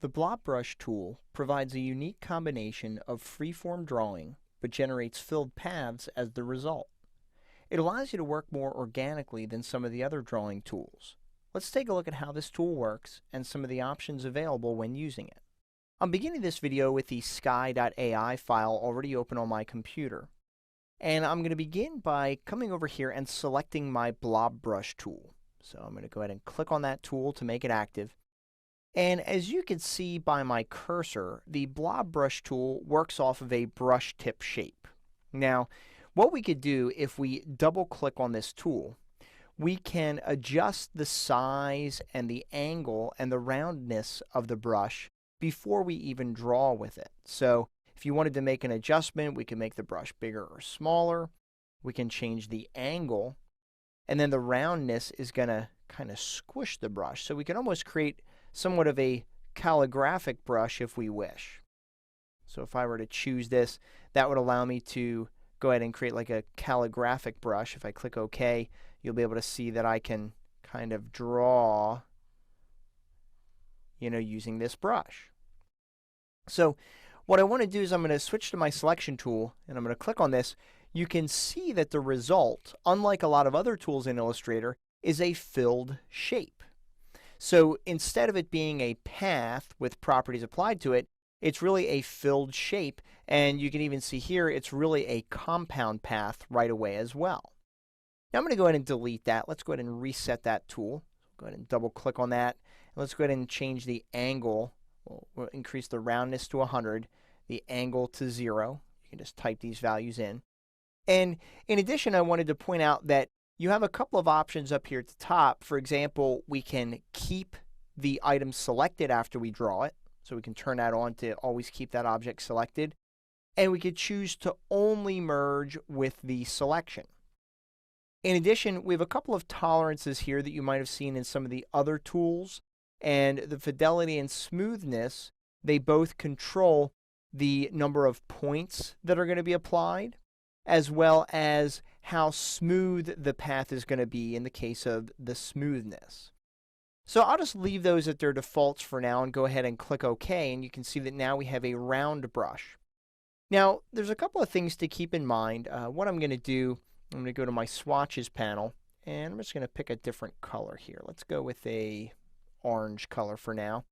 The Blob Brush Tool provides a unique combination of freeform drawing, but generates filled paths as the result. It allows you to work more organically than some of the other drawing tools. Let's take a look at how this tool works and some of the options available when using it. I'm beginning this video with the sky.ai file already open on my computer. And I'm going to begin by coming over here and selecting my Blob Brush tool. So I'm going to go ahead and click on that tool to make it active. And as you can see by my cursor, the Blob Brush tool works off of a brush tip shape. Now, what we could do if we double click on this tool, we can adjust the size and the angle and the roundness of the brush before we even draw with it. So if you wanted to make an adjustment, we can make the brush bigger or smaller. We can change the angle, and then the roundness is going to kind of squish the brush. So we can almost create somewhat of a calligraphic brush if we wish. So if I were to choose this, that would allow me to go ahead and create like a calligraphic brush. If I click OK, you'll be able to see that I can kind of draw, using this brush. So what I want to do is I'm going to switch to my selection tool, and I'm going to click on this. You can see that the result, unlike a lot of other tools in Illustrator, is a filled shape. So instead of it being a path with properties applied to it, it's really a filled shape. And you can even see here, it's really a compound path right away as well. Now I'm going to go ahead and delete that. Let's go ahead and reset that tool. Go ahead and double click on that. And let's go ahead and change the angle. We'll increase the roundness to 100, the angle to 0. You can just type these values in. And in addition, I wanted to point out that you have a couple of options up here at the top. For example, we can keep the item selected after we draw it. So we can turn that on to always keep that object selected. And we could choose to only merge with the selection. In addition, we have a couple of tolerances here that you might have seen in some of the other tools. And the fidelity and smoothness, they both control the number of points that are going to be applied, as well as how smooth the path is going to be in the case of the smoothness. So I'll just leave those at their defaults for now and go ahead and click OK, and you can see that now we have a round brush. Now, there's a couple of things to keep in mind. What I'm going to do, I'm going to go to my swatches panel, and I'm just going to pick a different color here. Let's go with a orange color for now.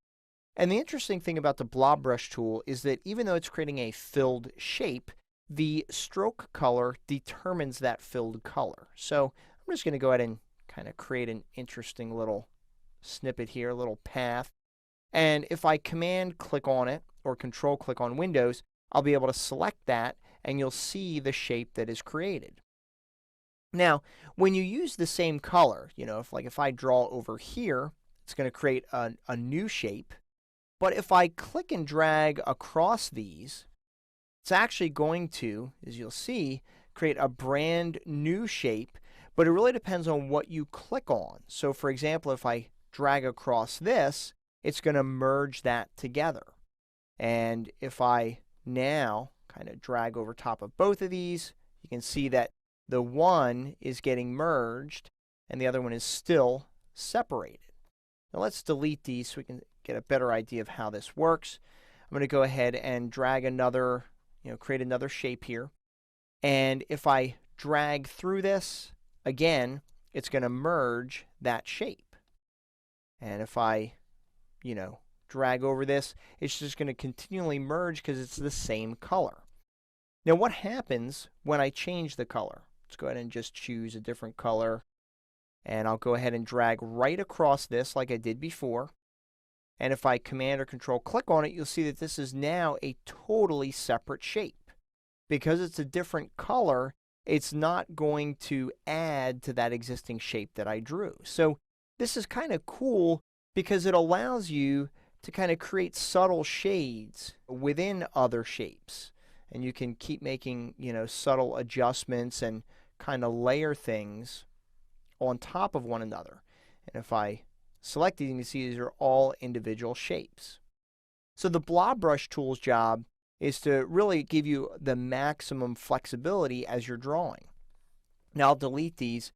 And the interesting thing about the Blob Brush tool is that even though it's creating a filled shape, the stroke color determines that filled color. So I'm just going to go ahead and kind of create an interesting little snippet here, a little path. And if I command click on it or control click on Windows, I'll be able to select that and you'll see the shape that is created. Now, when you use the same color, if I draw over here, it's going to create a new shape. But if I click and drag across these, it's actually going to, as you'll see, create a brand new shape, but it really depends on what you click on. So for example, if I drag across this, it's going to merge that together. And if I now kind of drag over top of both of these, you can see that the one is getting merged and the other one is still separated. Now let's delete these so we can get a better idea of how this works. I'm going to go ahead and drag another, create another shape here. And if I drag through this, again, it's going to merge that shape. And if I, drag over this, it's just going to continually merge because it's the same color. Now what happens when I change the color? Let's go ahead and just choose a different color. And I'll go ahead and drag right across this like I did before. And if I command or control click on it, you'll see that this is now a totally separate shape. Because it's a different color, it's not going to add to that existing shape that I drew. So this is kind of cool because it allows you to kind of create subtle shades within other shapes. And you can keep making, subtle adjustments and kind of layer things on top of one another. And if I select these, you can see these are all individual shapes. So the Blob Brush tool's job is to really give you the maximum flexibility as you're drawing. Now I'll delete these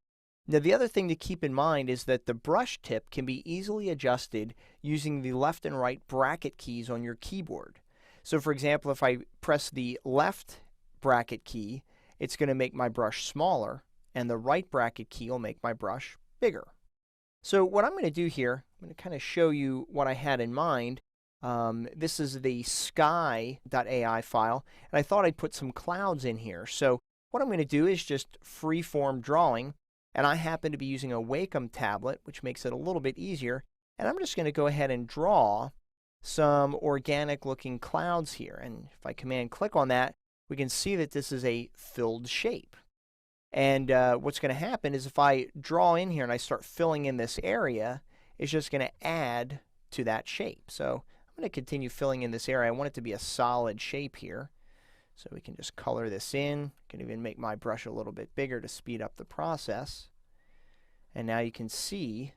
Now, the other thing to keep in mind is that the brush tip can be easily adjusted using the left and right bracket keys on your keyboard. So, for example, if I press the left bracket key, it's going to make my brush smaller, and the right bracket key will make my brush bigger. So what I'm going to do here, I'm going to kind of show you what I had in mind. This is the sky.ai file, and I thought I'd put some clouds in here. So what I'm going to do is just freeform drawing, and I happen to be using a Wacom tablet, which makes it a little bit easier. And I'm just going to go ahead and draw some organic looking clouds here. And if I command click on that, we can see that this is a filled shape. And what's going to happen is if I draw in here and I start filling in this area, it's just going to add to that shape. So I'm going to continue filling in this area. I want it to be a solid shape here. So we can just color this in. I can even make my brush a little bit bigger to speed up the process. And now you can see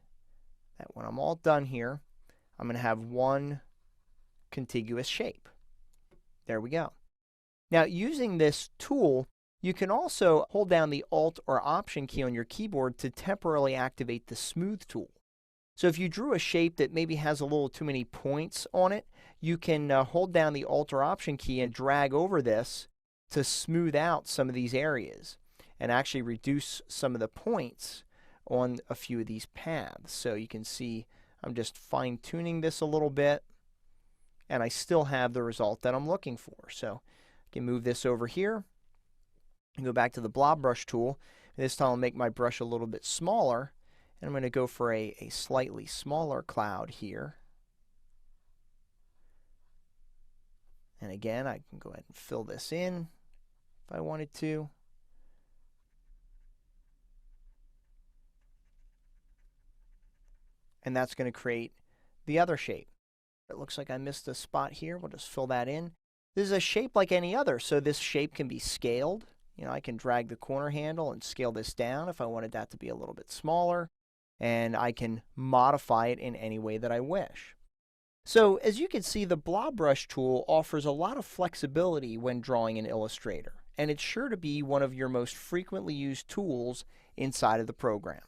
that when I'm all done here, I'm going to have one contiguous shape. There we go. Now, using this tool, you can also hold down the Alt or Option key on your keyboard to temporarily activate the Smooth tool. So if you drew a shape that maybe has a little too many points on it, you can hold down the Alt or Option key and drag over this to smooth out some of these areas and actually reduce some of the points on a few of these paths. So you can see I'm just fine-tuning this a little bit, and I still have the result that I'm looking for. So I can move this over here and go back to the Blob Brush Tool. This time I'll make my brush a little bit smaller, and I'm going to go for a slightly smaller cloud here. And again, I can go ahead and fill this in if I wanted to. And that's going to create the other shape. It looks like I missed a spot here. We'll just fill that in. This is a shape like any other, so this shape can be scaled. You know, I can drag the corner handle and scale this down if I wanted that to be a little bit smaller, and I can modify it in any way that I wish. So as you can see, the Blob Brush tool offers a lot of flexibility when drawing in Illustrator, and it's sure to be one of your most frequently used tools inside of the program.